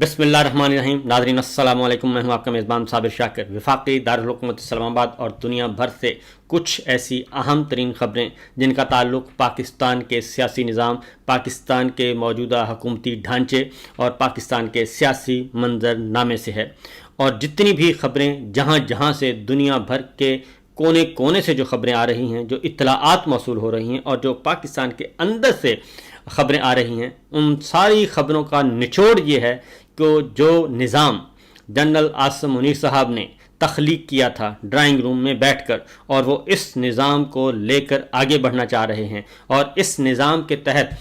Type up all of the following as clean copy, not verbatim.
बिस्मिल्लाहिर्रहमानिर्रहीम। नाज़रीन अस्सलाम वालेकुम। मैं हूं आपका मेज़बान साबिर शाकिर। वफाकी दारुल हुकूमत इस्लामाबाद और दुनिया भर से कुछ ऐसी अहम तरीन ख़बरें जिनका ताल्लुक़ पाकिस्तान के सियासी निज़ाम, पाकिस्तान के मौजूदा हुकूमती ढांचे और पाकिस्तान के सियासी मंजरनामे से है। और जितनी भी ख़बरें जहाँ जहाँ से दुनिया भर के कोने कोने से जो ख़बरें आ रही हैं, जो इत्तलाआत मौसूल हो रही हैं और जो पाकिस्तान के अंदर से ख़बरें आ रही हैं, उन सारी ख़बरों का निचोड़ ये है कि जो निज़ाम जनरल आसिम मुनीर साहब ने तख्लीक किया था ड्राइंग रूम में बैठकर, और वो इस निज़ाम को लेकर आगे बढ़ना चाह रहे हैं और इस निज़ाम के तहत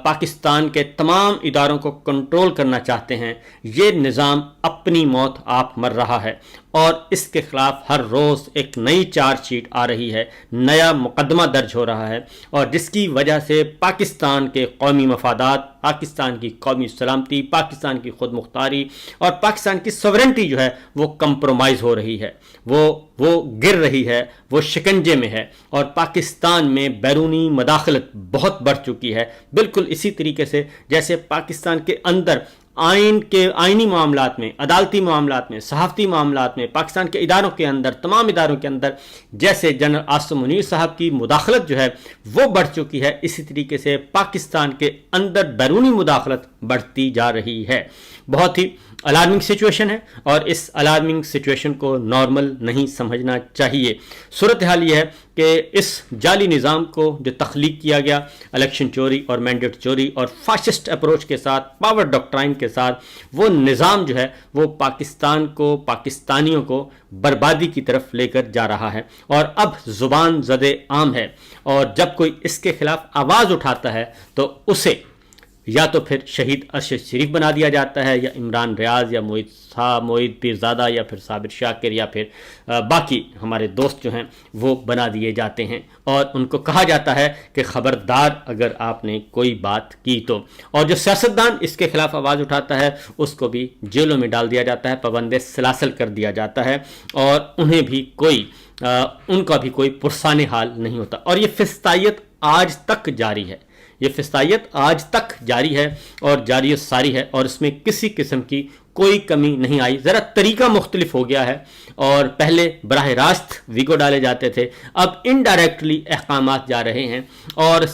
पाकिस्तान के तमाम इदारों को कंट्रोल करना चाहते हैं। ये निज़ाम अपनी मौत आप मर रहा है और इसके ख़िलाफ़ हर रोज़ एक नई चार्जशीट आ रही है, नया मुकदमा दर्ज हो रहा है, और जिसकी वजह से पाकिस्तान के कौमी मफादात, पाकिस्तान की कौमी सलामती, पाकिस्तान की खुद मुख्तारी और पाकिस्तान की सॉवरेनिटी जो है वो कंप्रोमाइज़ हो रही है, वो गिर रही है, वो शिकंजे में है और पाकिस्तान में बैरूनी मदाखलत बहुत बढ़ चुकी है। बिल्कुल इसी तरीके से जैसे पाकिस्तान के अंदर आइनी मामलात में, अदालती मामलात में, सहाफ़ती मामलात में, पाकिस्तान के इदारों के अंदर, तमाम इदारों के अंदर जैसे जनरल आसिम मुनीर साहब की मुदाखलत जो है वो बढ़ चुकी है, इसी तरीके से पाकिस्तान के अंदर बैरूनी मुदाखलत बढ़ती जा रही है। बहुत ही अलार्मिंग सिचुएशन है और इस अलार्मिंग सिचुएशन को नॉर्मल नहीं समझना चाहिए। सूरत हाल ये है कि इस जाली निज़ाम को जो तख्लीक किया गया, इलेक्शन चोरी और मैंडेट चोरी और फाशिस्ट अप्रोच के साथ, पावर डॉक्ट्राइन के साथ, वो निज़ाम जो है वो पाकिस्तान को, पाकिस्तानियों को बर्बादी की तरफ लेकर जा रहा है और अब ज़ुबान ज़दे आम है। और जब कोई इसके ख़िलाफ़ आवाज़ उठाता है तो उसे या तो फिर शहीद अरशद शरीफ बना दिया जाता है, या इमरान रियाज, या मोईद पीरज़ादा, या फिर साबिर शाकिर, या फिर बाकी हमारे दोस्त जो हैं वो बना दिए जाते हैं और उनको कहा जाता है कि ख़बरदार अगर आपने कोई बात की तो। और जो सियासतदान इसके ख़िलाफ़ आवाज़ उठाता है उसको भी जेलों में डाल दिया जाता है, पाबंद सलासल कर दिया जाता है और उन्हें भी उनका भी कोई पुरसाने हाल नहीं होता। और ये फिस्तायत आज तक जारी है, ये फिस्तायत आज तक जारी है और जारी सारी है और इसमें किसी किस्म की कोई कमी नहीं आई। ज़रा तरीका मुख्तलिफ हो गया है और पहले बराह रास्त वीगो डाले जाते थे, अब इनडायरेक्टली अहकामात जा रहे हैं और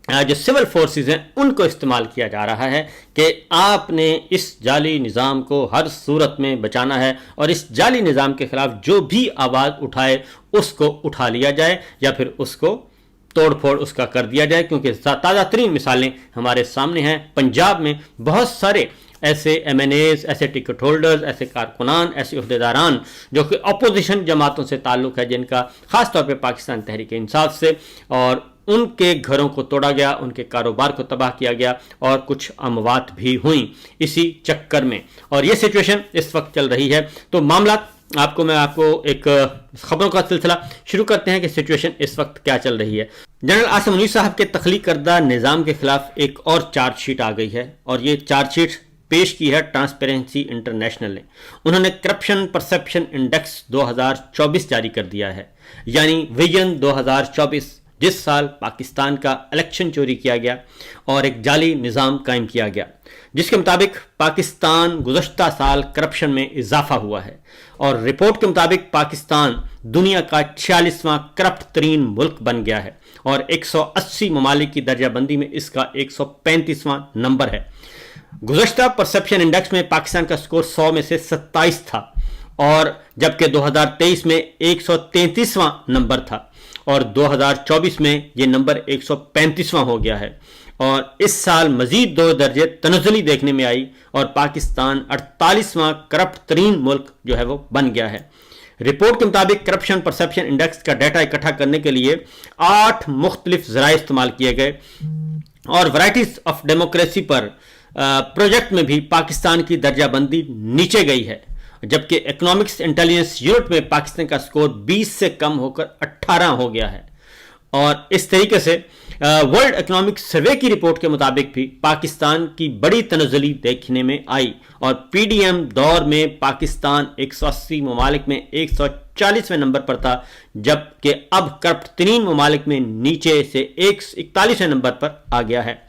जो सिविल फोर्सेस हैं उनको इस्तेमाल किया जा रहा है कि आपने इस जाली निज़ाम को हर सूरत में बचाना है और इस जाली निज़ाम के ख़िलाफ़ जो भी आवाज़ उठाए उसको उठा लिया जाए या फिर उसको तोड़ फोड़ उसका कर दिया जाए। क्योंकि ताज़ा तरीन मिसालें हमारे सामने हैं। पंजाब में बहुत सारे ऐसे MNAs, ऐसे टिकट होल्डर्स, ऐसे कारकुनान, ऐसे अहदेदारान जो कि अपोजिशन जमातों से ताल्लुक़ है, जिनका ख़ास तौर पे पाकिस्तान तहरीक इंसाफ से, और उनके घरों को तोड़ा गया, उनके कारोबार को तबाह किया गया और कुछ अमवात भी हुई इसी चक्कर में। और ये सिचुएशन इस वक्त चल रही है। तो मामला मैं आपको एक खबरों का सिलसिला शुरू करते हैं कि सिचुएशन इस वक्त क्या चल रही है। जनरल आसिम मुनीर साहब के तख्लीक करदा निज़ाम के खिलाफ एक और चार्जशीट आ गई है और ये चार्जशीट पेश की है ट्रांसपेरेंसी इंटरनेशनल ने। उन्होंने करप्शन परसेप्शन इंडेक्स 2024 जारी कर दिया है, यानी विजन 2024, जिस साल पाकिस्तान का इलेक्शन चोरी किया गया और एक जाली निज़ाम कायम किया गया, जिसके मुताबिक पाकिस्तान गुज़श्ता साल करप्शन में इजाफा हुआ है। और रिपोर्ट के मुताबिक पाकिस्तान दुनिया का 46वां करप्ट तरीन मुल्क बन गया है और 180 ममालिक की दर्जाबंदी में इसका 135वां नंबर है। गुज़श्ता परसेप्शन इंडेक्स में पाकिस्तान का स्कोर 100 में से 27 था और जबकि 2023 में 133वां नंबर था और 2024 में ये नंबर 135वां हो गया है। और इस साल मजीद 2 दर्जे तनज़्ज़ुली देखने में आई और पाकिस्तान 48वां करप्ट तरीन मुल्क जो है वो बन गया है। रिपोर्ट के मुताबिक करप्शन परसेप्शन इंडेक्स का डाटा इकट्ठा करने के लिए 8 मुख्तलिफ ज़राए इस्तेमाल किए गए और वैराइटीज ऑफ डेमोक्रेसी पर प्रोजेक्ट में भी पाकिस्तान की दर्जाबंदी नीचे गई है, जबकि इकोनॉमिक्स इंटेलिजेंस यूनिट में पाकिस्तान का स्कोर 20 से कम होकर 18 हो गया है। और इस तरीके से वर्ल्ड इकोनॉमिक सर्वे की रिपोर्ट के मुताबिक भी पाकिस्तान की बड़ी तनज़्ज़ुली देखने में आई और PDM दौर में पाकिस्तान 180 ममालिक में 140वें नंबर पर था, जबकि अब करप्ट तरीन ममालिक में नीचे से 41वें नंबर पर आ गया है।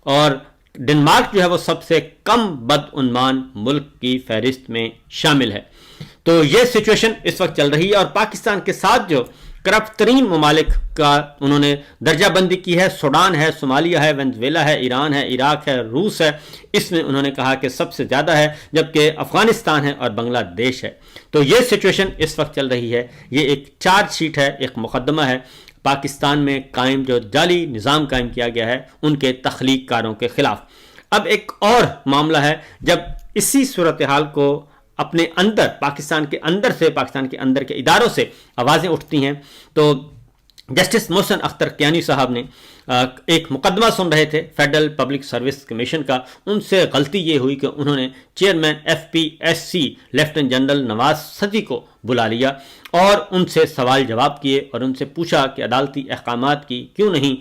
और डेनमार्क जो है वो सबसे कम बदउन्मान मुल्क की फहरिस्त में शामिल है। तो ये सिचुएशन इस वक्त चल रही है और पाकिस्तान के साथ जो करप्ट तरीन ममालिक का उन्होंने दर्जा बंदी की है, सूडान है, सोमालिया है, वेनेजुएला है, ईरान है, इराक है, रूस है, इसमें उन्होंने कहा कि सबसे ज़्यादा है, जबकि अफगानिस्तान है और बांग्लादेश है। तो ये सिचुएशन इस वक्त चल रही है। ये एक चार्जशीट है, एक मुकदमा है पाकिस्तान में कायम जो जाली निज़ाम कायम किया गया है उनके तख्लीक कारों के खिलाफ। अब एक और मामला है, जब इसी सूरत हाल को अपने अंदर पाकिस्तान के अंदर के इदारों से आवाज़ें उठती हैं, तो जस्टिस मोहसिन अख्तर कियानी साहब ने एक मुकदमा सुन रहे थे फेडरल पब्लिक सर्विस कमीशन का। उनसे गलती ये हुई कि उन्होंने chairman FPSC lieutenant general Nawaz सदी को बुला लिया और उनसे सवाल जवाब किए और उनसे पूछा कि अदालती अहकामात की क्यों नहीं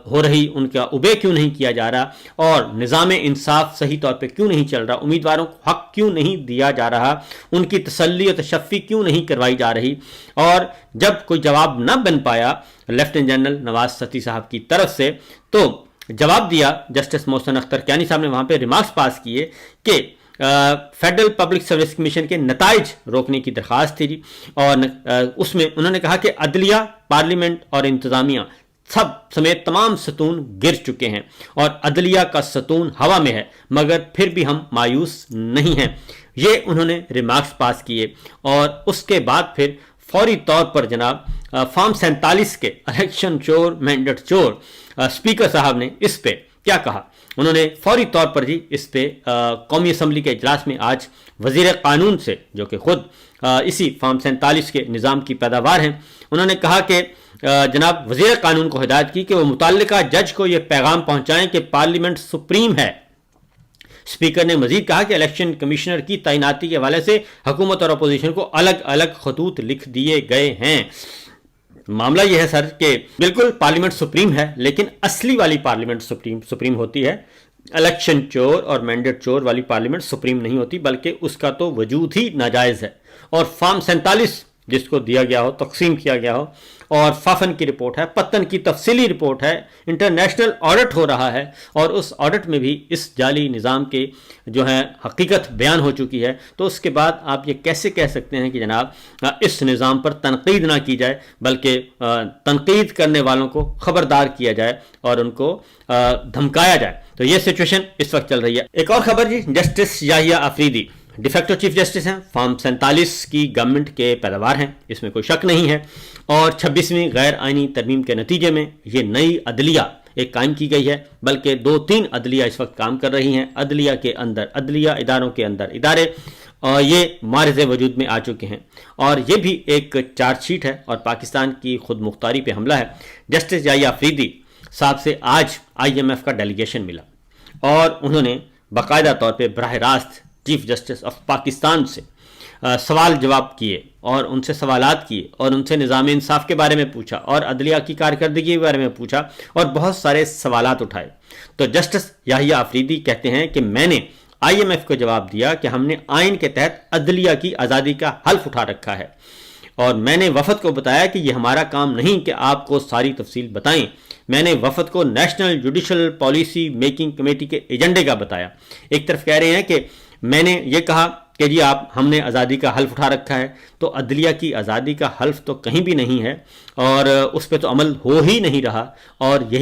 हो रही, उनका उबे क्यों नहीं किया जा रहा और निज़ाम इंसाफ सही तौर पे क्यों नहीं चल रहा, उम्मीदवारों को हक क्यों नहीं दिया जा रहा, उनकी तसल्ली और तशफ़ी क्यों नहीं करवाई जा रही। और जब कोई जवाब न बन पाया लेफ्टिनेंट जनरल नवाज सती साहब की तरफ से, तो जवाब दिया जस्टिस मोहसिन अख्तर कियानी साहब ने, वहाँ पे रिमार्क्स पास किए कि फेडरल पब्लिक सर्विस कमीशन के नताइज रोकने की दरख्वास्त थी और उसमें उन्होंने कहा कि अदलिया, पार्लियामेंट और इंतज़ामिया सब समेत तमाम सतून गिर चुके हैं और अदलिया का सतून हवा में है, मगर फिर भी हम मायूस नहीं हैं। ये उन्होंने रिमार्क्स पास किए और उसके बाद फिर फौरी तौर पर जनाब फॉर्म 47 के इलेक्शन चोर मैंडेट चोर स्पीकर साहब ने इस पे क्या कहा। उन्होंने फौरी तौर पर जी इस पे कौमी असम्बली के इजलास में आज वजीर कानून से, जो कि खुद इसी फॉर्म 47 के निज़ाम की पैदावार हैं, उन्होंने कहा कि जनाब वजीर कानून को हिदायत की कि वो मुतल्लिका जज को ये पैगाम पहुंचाएं कि पार्लियामेंट सुप्रीम है। स्पीकर ने मजीद कहा कि इलेक्शन कमिश्नर की तैनाती के हवाले से हुकूमत और अपोजिशन को अलग अलग खतूत लिख दिए गए हैं। मामला यह है सर कि बिल्कुल पार्लियामेंट सुप्रीम है, लेकिन असली वाली पार्लियामेंट सुप्रीम होती है। इलेक्शन चोर और मैंडेट चोर वाली पार्लियामेंट सुप्रीम नहीं होती, बल्कि उसका तो वजूद ही नाजायज़ है। और फॉर्म 47 जिसको दिया गया हो, तकसीम किया गया हो, और फाफन की रिपोर्ट है, पत्तन की तफसीली रिपोर्ट है, इंटरनेशनल ऑडिट हो रहा है और उस ऑडिट में भी इस जाली निज़ाम के जो है हकीकत बयान हो चुकी है। तो उसके बाद आप ये कैसे कह सकते हैं कि जनाब इस निज़ाम पर तनकीद ना की जाए, बल्कि तनकीद करने वालों को खबरदार किया जाए और उनको धमकाया जाए। तो ये सिचुएशन इस वक्त चल रही है। एक और खबर जी, justice Yahya Afridi de facto chief justice हैं, फॉर्म 47 की गवर्नमेंट के पैदावार हैं, इसमें कोई शक नहीं है। और 26वीं गैर आइनी तरमीम के नतीजे में ये नई अदलिया एक कायम की गई है, बल्कि 2-3 अदलिया इस वक्त काम कर रही हैं। अदलिया के अंदर अदलिया, इदारों के अंदर इदारे, और ये मारज़ वजूद में आ चुके हैं। और ये भी एक चार्जशीट है और पाकिस्तान की खुद मुख्तारी पे हमला है। जस्टिस याहिया अफरीदी साहब से आज IMF का डेलीगेशन मिला और उन्होंने बाकायदा तौर पर बराह रास्त चीफ जस्टिस ऑफ पाकिस्तान से सवाल जवाब किए और उनसे सवालात किए और उनसे निज़ाम इंसाफ के बारे में पूछा और अदलिया की कारकर्दगी के बारे में पूछा और बहुत सारे सवालात उठाए। तो जस्टिस याहिया अफरीदी कहते हैं कि मैंने IMF को जवाब दिया कि हमने आइन के तहत अदलिया की आज़ादी का हल्फ उठा रखा है और मैंने वफद को बताया कि यह हमारा काम नहीं कि आपको सारी तफसील बताएं। मैंने वफद को national judicial policy making committee के एजेंडे का बताया। एक तरफ कह रहे हैं कि मैंने ये कहा कि जी हमने आज़ादी का हल्फ उठा रखा है, तो अदलिया की आज़ादी का हल्फ तो कहीं भी नहीं है और उस पर तो अमल हो ही नहीं रहा। और यही